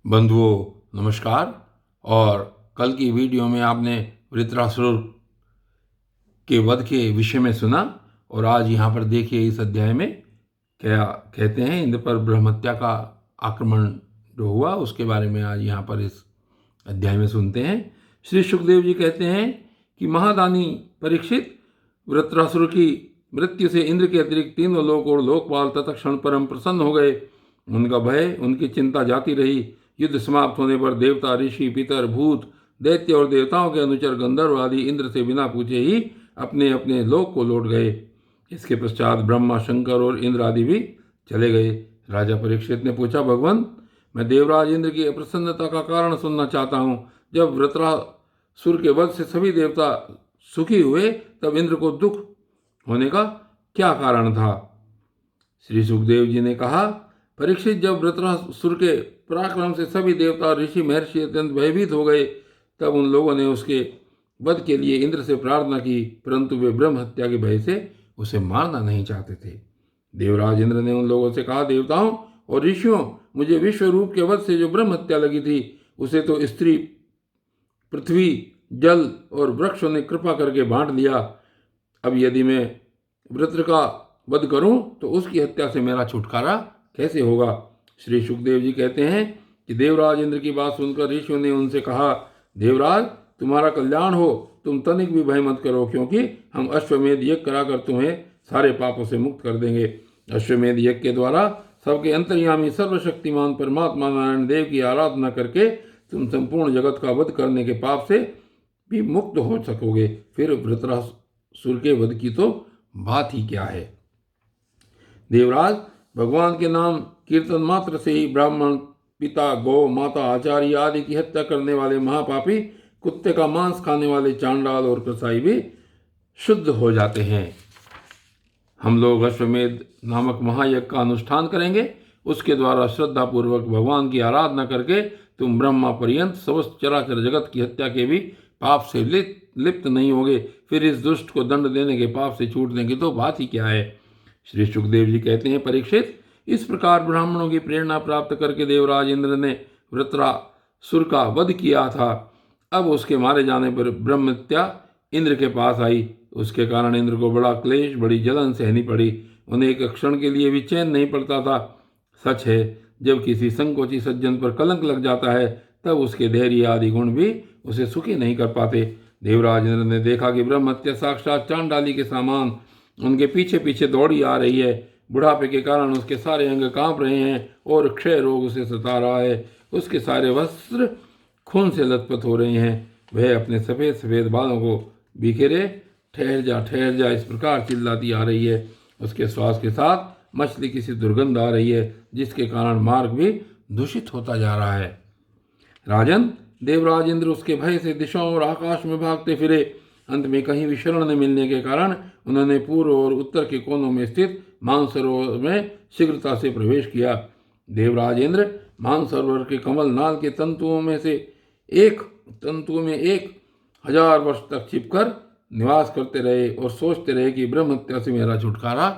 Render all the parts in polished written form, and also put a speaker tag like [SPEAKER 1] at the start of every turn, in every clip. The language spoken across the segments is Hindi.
[SPEAKER 1] बंधुओं नमस्कार। और कल की वीडियो में आपने वृत्रासुर के वध के विषय में सुना, और आज यहाँ पर देखिए इस अध्याय में क्या कहते हैं। इंद्र पर ब्रह्महत्या का आक्रमण जो हुआ उसके बारे में आज यहाँ पर इस अध्याय में सुनते हैं। श्री सुखदेव जी कहते हैं कि महादानी परीक्षित, वृत्रासुर की मृत्यु से इंद्र के अतिरिक्त तीनों लोक और लोकपाल तत्क्षण परम प्रसन्न हो गए। उनका भय, उनकी चिंता जाती रही। युद्ध समाप्त होने पर देवता, ऋषि, पितर, भूत, दैत्य और देवताओं के अनुचर गंधर्व आदि इंद्र से बिना पूछे ही अपने अपने लोक को लौट गए। इसके पश्चात ब्रह्मा, शंकर और इंद्र आदि भी चले गए। राजा परीक्षित ने पूछा, भगवान, मैं देवराज इंद्र की अप्रसन्नता का कारण सुनना चाहता हूँ। जब वृत्रासुर के वध से सभी देवता सुखी हुए, तब इंद्र को दुख होने का क्या कारण था? श्री सुखदेव जी ने कहा, परीक्षित, जब वृत्रासुर के पराक्रम से सभी देवता, ऋषि, महर्षि अत्यंत भयभीत हो गए, तब उन लोगों ने उसके वध के लिए इंद्र से प्रार्थना की, परंतु वे ब्रह्म हत्या के भय से उसे मारना नहीं चाहते थे। देवराज इंद्र ने उन लोगों से कहा, देवताओं और ऋषियों, मुझे विश्व रूप के वध से जो ब्रह्म हत्या लगी थी, उसे तो स्त्री, पृथ्वी, जल और वृक्षों ने कृपा करके बांट लिया। अब यदि मैं वृत्र का वध करूं तो उसकी हत्या से मेरा छुटकारा कैसे होगा? श्री सुखदेव जी कहते हैं कि देवराज इंद्र की बात सुनकर ऋषियों ने उनसे कहा, देवराज, तुम्हारा कल्याण हो, तुम तनिक भी भय मत करो, क्योंकि हम अश्वमेध यज्ञ कराकर तुम्हें सारे पापों से मुक्त कर देंगे। अश्वमेध यज्ञ के द्वारा सबके अंतर्यामी सर्वशक्तिमान परमात्मा नारायण देव की आराधना करके तुम संपूर्ण जगत का वध करने के पाप से भी मुक्त हो सकोगे। फिर वृत्रासुर के वध की तो बात ही क्या है। देवराज, भगवान के नाम कीर्तन मात्र से ही ब्राह्मण, पिता, गौ माता, आचार्य आदि की हत्या करने वाले महापापी, कुत्ते का मांस खाने वाले चांडाल और कसाई भी शुद्ध हो जाते हैं। हम लोग अश्वमेध नामक महायज्ञ का अनुष्ठान करेंगे। उसके द्वारा श्रद्धापूर्वक भगवान की आराधना करके तुम ब्रह्मा पर्यंत समस्त चराचर जगत की हत्या के भी पाप से लिप्त नहीं होगे। फिर इस दुष्ट को दंड देने के पाप से छूटने की तो बात ही क्या है। श्री सुखदेव जी कहते हैं, परीक्षित, इस प्रकार ब्राह्मणों की प्रेरणा प्राप्त करके देवराज इंद्र ने वृत्रासुर का वध किया था। अब उसके मारे जाने पर ब्रह्महत्या इंद्र के पास आई। उसके कारण इंद्र को बड़ा क्लेश, बड़ी जलन सहनी पड़ी। उन्हें एक क्षण के लिए भी चैन नहीं पड़ता था। सच है, जब किसी संकोची सज्जन पर कलंक लग जाता है, तब उसके धैर्य आदि गुण भी उसे सुखी नहीं कर पाते। देवराज इंद्र ने देखा कि ब्रह्महत्या साक्षात चांडाली के समान उनके पीछे पीछे दौड़ी आ रही है। बुढ़ापे के कारण उसके सारे अंग कांप रहे हैं और क्षय रोग उसे सता रहा है। उसके सारे वस्त्र खून से लथपथ हो रहे हैं। वह अपने सफ़ेद सफ़ेद बालों को बिखेरे ठहर जा इस प्रकार चिल्लाती आ रही है। उसके श्वास के साथ मछली की सी दुर्गंध आ रही है, जिसके कारण मार्ग भी दूषित होता जा रहा है। राजन, देवराज इंद्र उसके भय से दिशाओं और आकाश में भागते फिरे। अंत में कहीं भी शरण न मिलने के कारण उन्होंने पूर्व और उत्तर के कोनों में स्थित मानसरोवर में शीघ्रता से प्रवेश किया। देवराज इंद्र मानसरोवर के कमल नाल के तंतुओं में 1000 वर्ष तक छिपकर निवास करते रहे और सोचते रहे कि ब्रह्महत्या से मेरा छुटकारा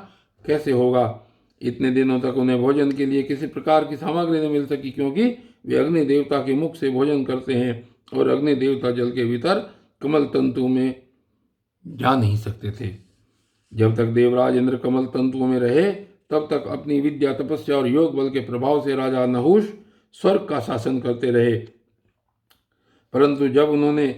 [SPEAKER 1] कैसे होगा। इतने दिनों तक उन्हें भोजन के लिए किसी प्रकार की सामग्री न मिल सकी, क्योंकि वे अग्नि देवता के मुख से भोजन करते हैं और अग्नि देवता जल के भीतर कमल तंतु में जा नहीं सकते थे। जब तक देवराज इंद्र कमल तंतुओं में रहे, तब तक अपनी विद्या, तपस्या और योग बल के प्रभाव से राजा नहुष स्वर्ग का शासन करते रहे। परंतु जब उन्होंने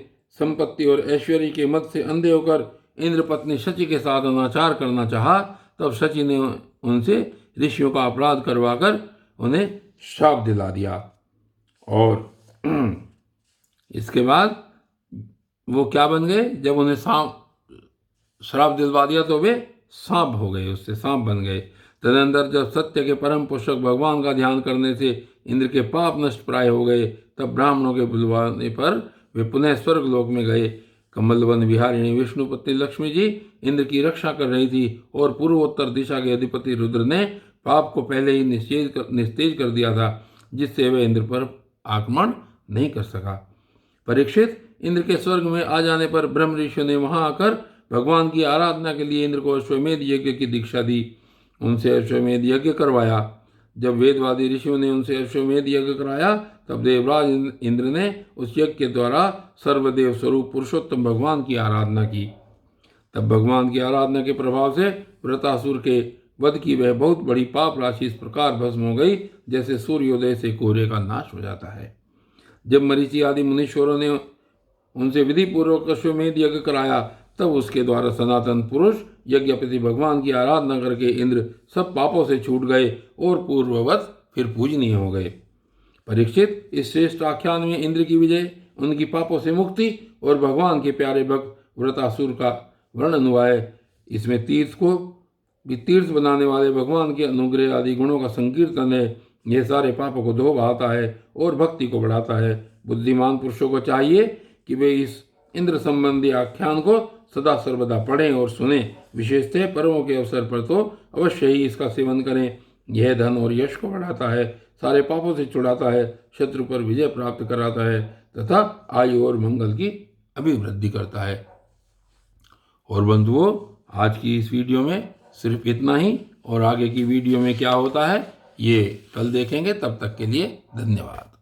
[SPEAKER 1] संपत्ति और ऐश्वर्य के मद से अंधे होकर इंद्र पत्नी शची के साथ अनाचार करना चाहा, तब शची ने उनसे ऋषियों का अपराध करवाकर उन्हें श्राप दिला दिया। और इसके बाद वो क्या बन गए? जब उन्हें श्राप दिलवा दिया तो वे सांप हो गए, उससे सांप बन गए। तदनंतर जब सत्य के परम पोषक भगवान का ध्यान करने से इंद्र के पाप नष्ट प्राय हो गए, तब ब्राह्मणों के बुलवाने पर वे पुनः स्वर्ग लोक में गए। कमलवन विहारिणी विष्णु पत्नी लक्ष्मी जी इंद्र की रक्षा कर रही थी और पूर्वोत्तर दिशा के अधिपति रुद्र ने पाप को पहले ही निस्तेज कर दिया था, जिससे वह इंद्र पर आक्रमण नहीं कर सका। परीक्षित, इंद्र के स्वर्ग में आ जाने पर ब्रह्म ऋषियों ने वहां आकर भगवान की आराधना के लिए इंद्र को अश्वमेध यज्ञ की दीक्षा दी। उनसे अश्वमेध यज्ञ करवाया। जब वेदवादी ऋषियों ने उनसे अश्वमेध यज्ञ कराया तब देवराज इंद्र ने उस यज्ञ के द्वारा सर्वदेव स्वरूप पुरुषोत्तम भगवान की आराधना की। तब भगवान की आराधना के प्रभाव से वृत्रासुर के वध की वह बहुत बड़ी पाप राशि इस प्रकार भस्म हो गई जैसे सूर्योदय से कोहरे का नाश हो जाता है। जब मरीचि आदि मुनीश्वरों ने उनसे विधि पूर्वक अश्वमेध यज्ञ कराया तब उसके द्वारा सनातन पुरुष यज्ञपति भगवान की आराधना करके इंद्र सब पापों से छूट गए और पूर्ववत फिर पूजनीय हो गए। परीक्षित, इस श्रेष्ठ आख्यान में इंद्र की विजय, उनकी पापों से मुक्ति और भगवान के प्यारे भक्त वृत्रासुर का वर्णन हुआ है। इसमें तीर्थ बनाने वाले भगवान के अनुग्रह आदि गुणों का संकीर्तन है। यह सारे पापों को धो बहाता है और भक्ति को बढ़ाता है। बुद्धिमान पुरुषों को चाहिए कि वे इस इंद्र संबंधी आख्यान को सदा सर्वदा पढ़ें और सुने। विशेषतः पर्वों के अवसर पर तो अवश्य ही इसका सेवन करें। यह धन और यश को बढ़ाता है, सारे पापों से छुड़ाता है, शत्रु पर विजय प्राप्त कराता है तथा आयु और मंगल की अभिवृद्धि करता है। और बंधुओं, आज की इस वीडियो में सिर्फ इतना ही, और आगे की वीडियो में क्या होता है ये कल देखेंगे। तब तक के लिए धन्यवाद।